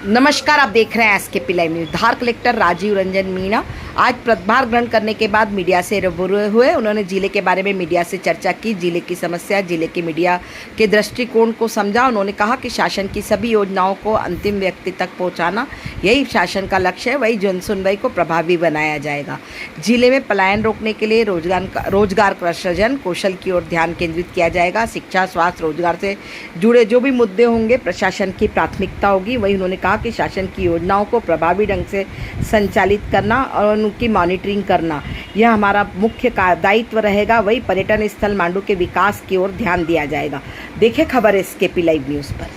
नमस्कार, आप देख रहे हैं एसकेपी लाइव न्यूज। धार कलेक्टर राजीव रंजन मीणा आज पदभार ग्रहण करने के बाद मीडिया से रूबरू हुए। उन्होंने जिले के बारे में मीडिया से चर्चा की, जिले की समस्या, जिले के मीडिया के दृष्टिकोण को समझा। उन्होंने कहा कि शासन की सभी योजनाओं को अंतिम व्यक्ति तक पहुंचाना यही शासन का लक्ष्य है, वही जन सुनवाई को प्रभावी बनाया जाएगा। जिले में पलायन रोकने के लिए रोजगार का सृजन, कौशल की ओर ध्यान केंद्रित किया जाएगा। शिक्षा, स्वास्थ्य, रोजगार से जुड़े जो भी मुद्दे होंगे प्रशासन की प्राथमिकता होगी। वही उन्होंने कहा कि शासन की योजनाओं को प्रभावी ढंग से संचालित करना और उनकी मॉनिटरिंग करना यह हमारा मुख्य दायित्व रहेगा। वही पर्यटन स्थल मांडू के विकास की ओर ध्यान दिया जाएगा। देखें खबर एसकेपी लाइव न्यूज़ पर।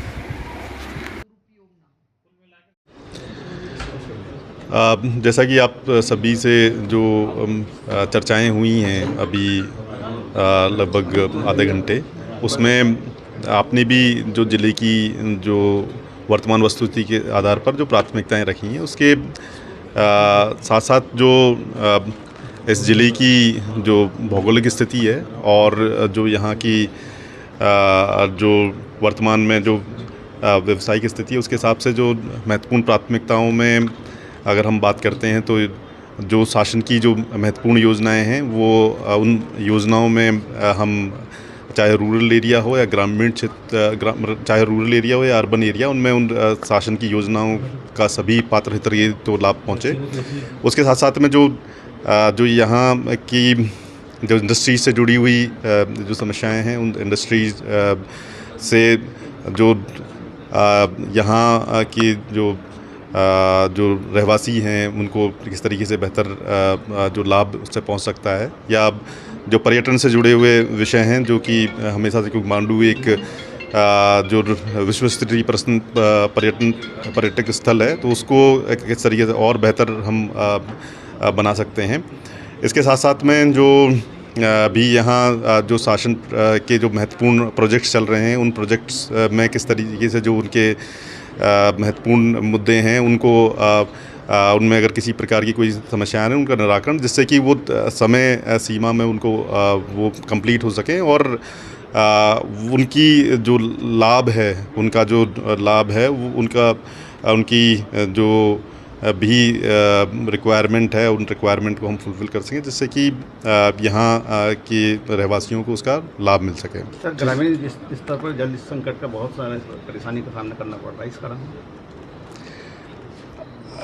जैसा कि आप सभी से जो चर्चाएं हुई हैं अभी लगभग आधे घंटे, उसमें आपने भी जो ज़िले की जो वर्तमान वस्तुस्थिति के आधार पर जो प्राथमिकताएं रखी हैं, उसके साथ साथ जो इस ज़िले की जो भौगोलिक स्थिति है और जो यहाँ की जो वर्तमान में जो व्यावसायिक स्थिति है, उसके हिसाब से जो महत्वपूर्ण प्राथमिकताओं में अगर हम बात करते हैं तो जो शासन की जो महत्वपूर्ण योजनाएं हैं वो उन योजनाओं में हम चाहे रूरल एरिया हो या ग्रामीण क्षेत्र, चाहे रूरल एरिया हो या अर्बन एरिया, उनमें उन शासन की योजनाओं का सभी पात्र हितग्राही तो लाभ पहुँचे। उसके साथ साथ में जो यहाँ की जो इंडस्ट्रीज से जुड़ी हुई जो समस्याएं हैं, उन इंडस्ट्रीज से जो यहाँ की जो रहवासी हैं उनको किस तरीके से बेहतर जो लाभ उससे पहुंच सकता है, या जो पर्यटन से जुड़े हुए विषय हैं जो कि हमेशा से, क्योंकि मांडू एक जो विश्व स्तरीय पर्यटक स्थल है, तो उसको किस तरीके से और बेहतर हम बना सकते हैं। इसके साथ साथ में जो भी यहाँ जो शासन के जो महत्वपूर्ण प्रोजेक्ट्स चल रहे हैं, उन प्रोजेक्ट्स में किस तरीके से जो उनके महत्वपूर्ण मुद्दे हैं उनको उनमें अगर किसी प्रकार की कोई समस्याएं हैं, उनका निराकरण, जिससे कि वो समय सीमा में उनको वो कंप्लीट हो सकें और उनकी जो लाभ है, उनका जो लाभ है वो उनकी जो भी रिक्वायरमेंट है, उन रिक्वायरमेंट को हम फुलफ़िल कर सकें, जिससे कि यहाँ के रहवासियों को उसका लाभ मिल सके। सर, ग्रामीण स्तर पर जल संकट का बहुत सारा परेशानी का सामना करना पड़ रहा है, इस कारण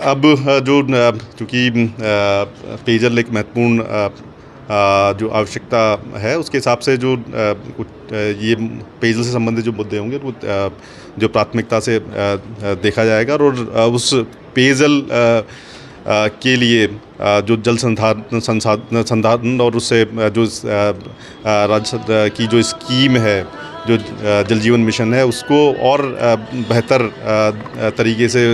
अब जो चूँकि पेयजल एक महत्वपूर्ण जो आवश्यकता है, उसके हिसाब से जो कुछ ये पेयजल से संबंधित जो मुद्दे होंगे वो जो प्राथमिकता से देखा जाएगा और उस पेयजल के लिए जो जल संसाधन और उससे जो राज्य की जो स्कीम है, जो जल जीवन मिशन है, उसको और बेहतर तरीके से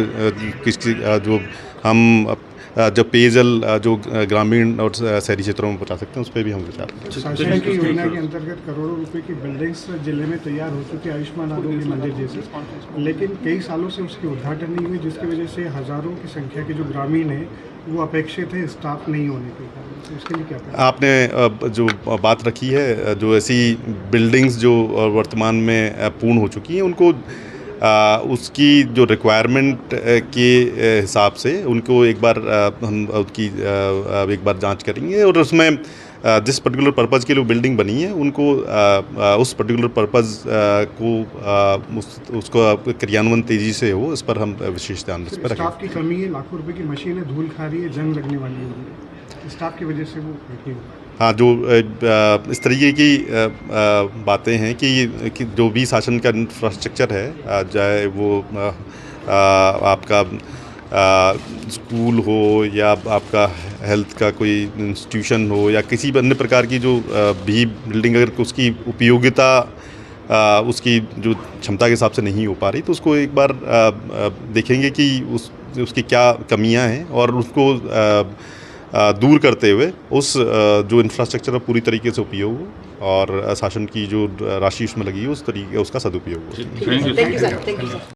जो हम जब पेयजल जो ग्रामीण और शहरी क्षेत्रों में पहुंचा सकते हैं, उस पर भी हम विचार करें। शासन की योजना के अंतर्गत करोड़ों रुपए की बिल्डिंग्स जिले में तैयार हो चुकी है, आयुष्मान आरोग्य मंदिर जैसे, लेकिन कई सालों से उसकी उद्घाटन नहीं हुई, जिसकी वजह से हज़ारों की संख्या के जो ग्रामीण हैं वो अपेक्षित है स्टाफ नहीं होने के कारण। तो उसके लिए क्या करें? आपने जो बात रखी है, जो ऐसी बिल्डिंग्स जो वर्तमान में पूर्ण हो चुकी हैं, उनको उसकी जो रिक्वायरमेंट के हिसाब से उनको एक बार हम उसकी एक बार जांच करेंगे और उसमें जिस पर्टिकुलर पर्पज़ के लिए बिल्डिंग बनी है, उनको उस पर्टिकुलर पर्पज़ को उसको क्रियान्वयन तेज़ी से हो, इस पर हम विशेष ध्यान रखें। स्टाफ की कमी है, लाखों रुपए की मशीनें धूल खा रही है, जंग लगने वाली है, स्टाफ की वजह से वो नहीं हो। हाँ, जो इस तरीके की बातें हैं कि जो भी शासन का इंफ्रास्ट्रक्चर है, चाहे वो आपका स्कूल हो या आपका हेल्थ का कोई इंस्टीट्यूशन हो या किसी भी अन्य प्रकार की जो भी बिल्डिंग, अगर उसकी उपयोगिता उसकी जो क्षमता के हिसाब से नहीं हो पा रही, तो उसको एक बार देखेंगे कि उसकी क्या कमियां हैं और उसको दूर करते हुए उस जो इंफ्रास्ट्रक्चर का पूरी तरीके से उपयोग हो और शासन की जो राशि उसमें लगी है उस तरीके उसका सदुपयोग हो। Thank you sir.